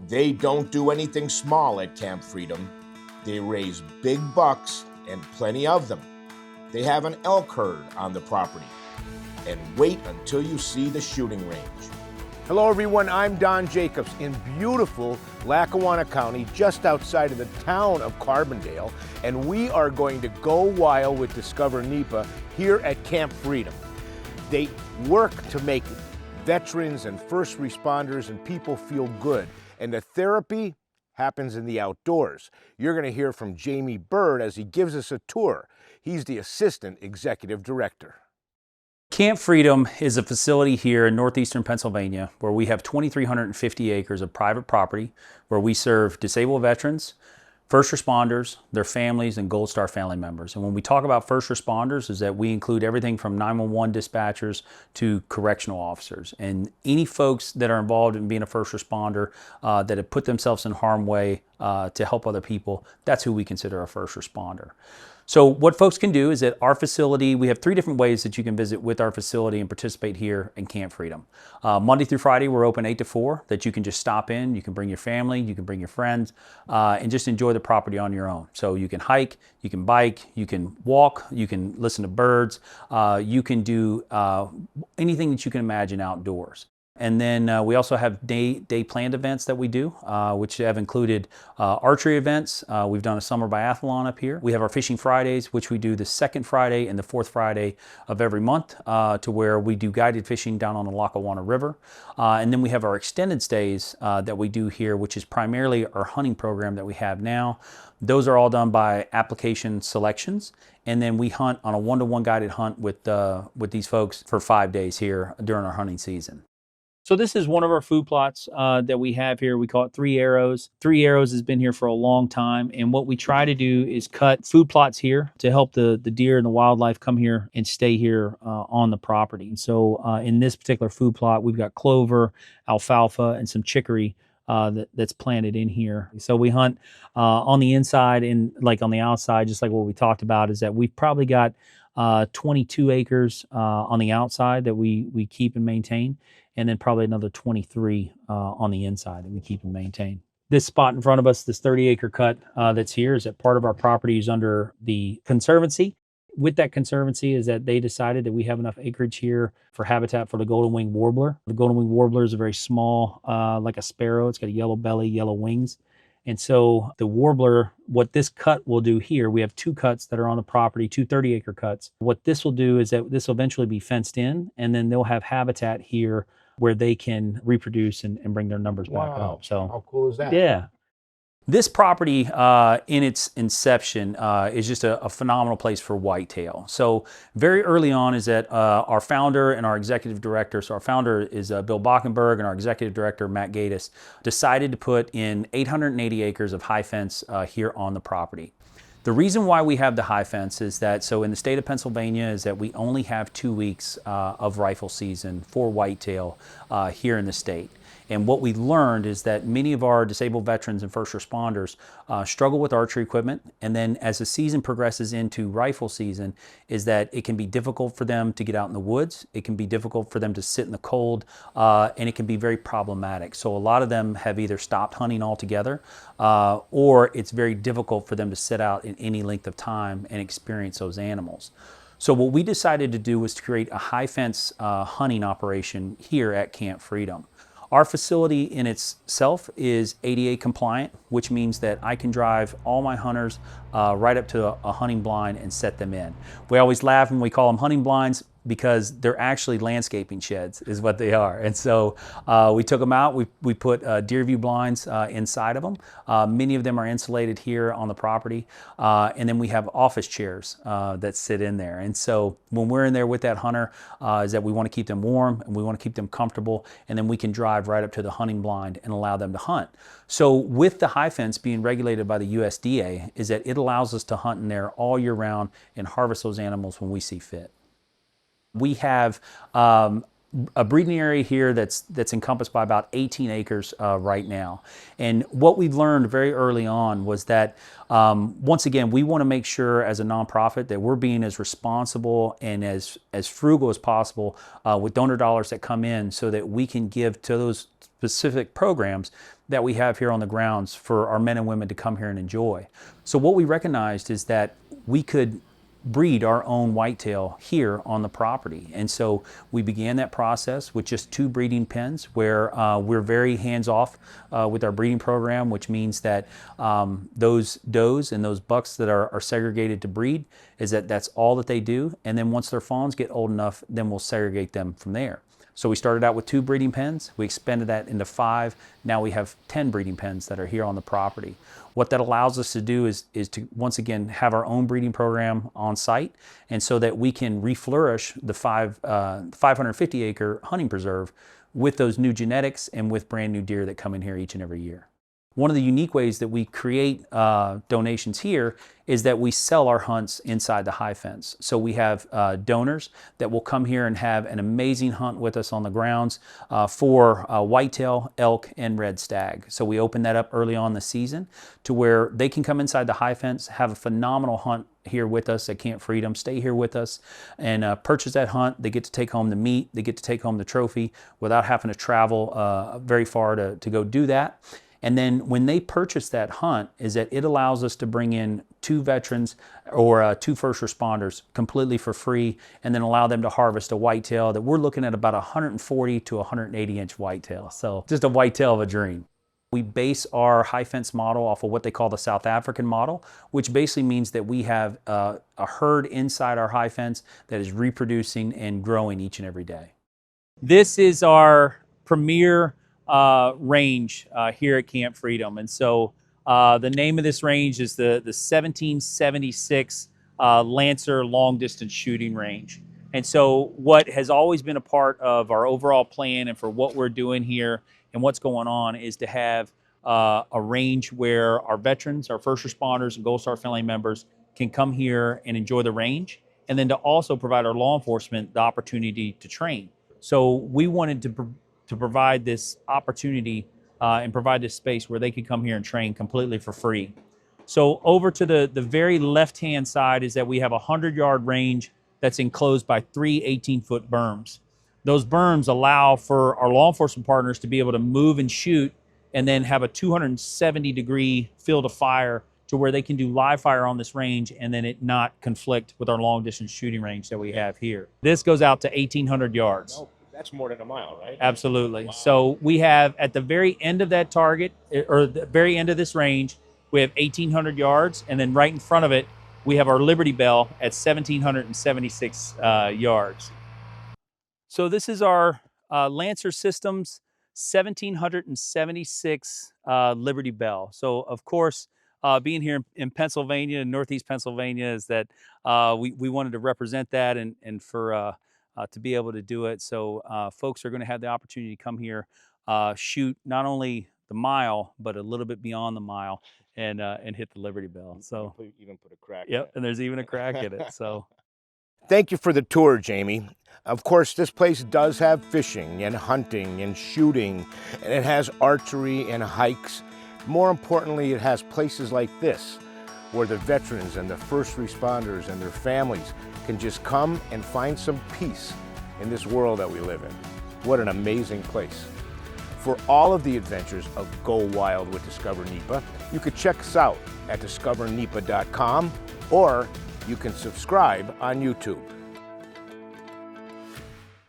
They don't do anything small at Camp Freedom. They raise big bucks and plenty of them. They have an elk herd on the property. And wait until you see the shooting range. Hello everyone, I'm Don Jacobs in beautiful Lackawanna County, just outside of the town of Carbondale, and we are going to go wild with Discover NEPA here at Camp Freedom. They work to make veterans and first responders and people feel good, and the therapy happens in the outdoors. You're going to hear from Jamie Byrd as he gives us a tour. He's the Assistant Executive Director. Camp Freedom is a facility here in northeastern Pennsylvania where we have 2,350 acres of private property where we serve disabled veterans, first responders, their families, and Gold Star family members. And when we talk about first responders, is that we include everything from 911 dispatchers to correctional officers. And any folks that are involved in being a first responder that have put themselves in harm's way to help other people, that's who we consider a first responder. So what folks can do is at our facility, we have 3 different ways that you can visit with our facility and participate here in Camp Freedom. Monday through Friday, we're open 8 to 4, that you can just stop in, you can bring your family, you can bring your friends, and just enjoy the property on your own. So you can hike, you can bike, you can walk, you can listen to birds, you can do anything that you can imagine outdoors. And then we also have day planned events that we do, which have included archery events. We've done a summer biathlon up here. We have our fishing Fridays, which we do the 2nd Friday and the 4th Friday of every month, to where we do guided fishing down on the Lackawanna River. And then we have our extended stays that we do here, which is primarily our hunting program that we have now. Those are all done by application selections. And then we hunt on a 1-to-1 guided hunt with these folks for 5 days here during our hunting season. So this is one of our food plots that we have here. We call it 3 Arrows. 3 Arrows has been here for a long time. And what we try to do is cut food plots here to help the deer and the wildlife come here and stay here on the property. And so in this particular food plot, we've got clover, alfalfa, and some chicory that's planted in here. So we hunt on the inside and like on the outside, just like what we talked about, is that we've probably got 22 acres on the outside that we keep and maintain, and then probably another 23 on the inside that we keep and maintain. This spot in front of us, this 30-acre cut that's here, is that part of our property is under the Conservancy. With that Conservancy is that they decided that we have enough acreage here for habitat for the golden-winged warbler. The golden-winged warbler is a very small, like a sparrow. It's got a yellow belly, yellow wings. And so the warbler, what this cut will do here, we have 2 cuts that are on the property, 2 30-acre cuts. What this will do is that this will eventually be fenced in, and then they'll have habitat here where they can reproduce and bring their numbers back up. So how cool is that? Yeah. This property in its inception is just a phenomenal place for whitetail. So very early on is that our founder and our executive director, so our founder is Bill Bockenberg and our executive director, Matt Gaddis, decided to put in 880 acres of high fence here on the property. The reason why we have the high fence is that, so in the state of Pennsylvania, is that we only have 2 weeks of rifle season for whitetail here in the state. And what we learned is that many of our disabled veterans and first responders struggle with archery equipment. And then as the season progresses into rifle season, is that it can be difficult for them to get out in the woods. It can be difficult for them to sit in the cold, and it can be very problematic. So a lot of them have either stopped hunting altogether, or it's very difficult for them to sit out in any length of time and experience those animals. So what we decided to do was to create a high fence hunting operation here at Camp Freedom. Our facility in itself is ADA compliant, which means that I can drive all my hunters right up to a hunting blind and set them in. We always laugh when we call them hunting blinds because they're actually landscaping sheds is what they are. And so we took them out, we put deer view blinds inside of them. Many of them are insulated here on the property. And then we have office chairs that sit in there. And so when we're in there with that hunter, is that we want to keep them warm and we want to keep them comfortable, and then we can drive right up to the hunting blind and allow them to hunt. So with the high fence being regulated by the USDA, is that it allows us to hunt in there all year round and harvest those animals when we see fit. We have a breeding area here that's encompassed by about 18 acres right now. And what we've learned very early on was that, once again, we want to make sure as a nonprofit that we're being as responsible and as frugal as possible with donor dollars that come in, so that we can give to those specific programs that we have here on the grounds for our men and women to come here and enjoy. So what we recognized is that we could breed our own whitetail here on the property. And so we began that process with just 2 breeding pens where we're very hands-off with our breeding program, which means that those does and those bucks that are segregated to breed, that's all that they do. And then once their fawns get old enough, then we'll segregate them from there. So we started out with 2 breeding pens, we expanded that into 5, now we have 10 breeding pens that are here on the property. What that allows us to do is to once again have our own breeding program on site, and so that we can reflourish the 550 acre hunting preserve with those new genetics and with brand new deer that come in here each and every year. One of the unique ways that we create donations here is that we sell our hunts inside the high fence. So we have donors that will come here and have an amazing hunt with us on the grounds for whitetail, elk, and red stag. So we open that up early on in the season to where they can come inside the high fence, have a phenomenal hunt here with us at Camp Freedom, stay here with us and purchase that hunt. They get to take home the meat, they get to take home the trophy without having to travel very far to go do that. And then when they purchase that hunt, is that it allows us to bring in 2 veterans or 2 first responders completely for free, and then allow them to harvest a whitetail that we're looking at about 140 to 180 inch whitetail. So just a whitetail of a dream. We base our high fence model off of what they call the South African model, which basically means that we have a herd inside our high fence that is reproducing and growing each and every day. This is our premier range here at Camp Freedom. And so the name of this range is the 1776 Lancer Long Distance Shooting Range. And so what has always been a part of our overall plan and for what we're doing here and what's going on is to have a range where our veterans, our first responders, and Gold Star family members can come here and enjoy the range, and then to also provide our law enforcement the opportunity to train. So we wanted to provide this opportunity and provide this space where they could come here and train completely for free. So over to the very left-hand side is that we have a 100-yard range that's enclosed by 3 18-foot berms. Those berms allow for our law enforcement partners to be able to move and shoot and then have a 270-degree field of fire to where they can do live fire on this range and then it not conflict with our long-distance shooting range that we have here. This goes out to 1,800 yards. No, that's more than a mile, right? Absolutely. Wow. So we have at the very end of that target, or the very end of this range, we have 1,800 yards, and then right in front of it, we have our Liberty Bell at 1,776 yards. So this is our Lancer Systems 1,776 Liberty Bell. So of course, being here in Pennsylvania, in Northeast Pennsylvania, is that we wanted to represent that and for to be able to do it. So folks are going to have the opportunity to come here, shoot not only the mile, but a little bit beyond the mile and hit the Liberty Bell. So even put a crack. Yep, and there's even a crack in it. So Thank you for the tour, Jamie. Of course, this place does have fishing and hunting and shooting, and it has archery and hikes. More importantly, it has places like this, where the veterans and the first responders and their families can just come and find some peace in this world that we live in. What an amazing place. For all of the adventures of Go Wild with Discover NEPA, you could check us out at discovernepa.com, or you can subscribe on YouTube.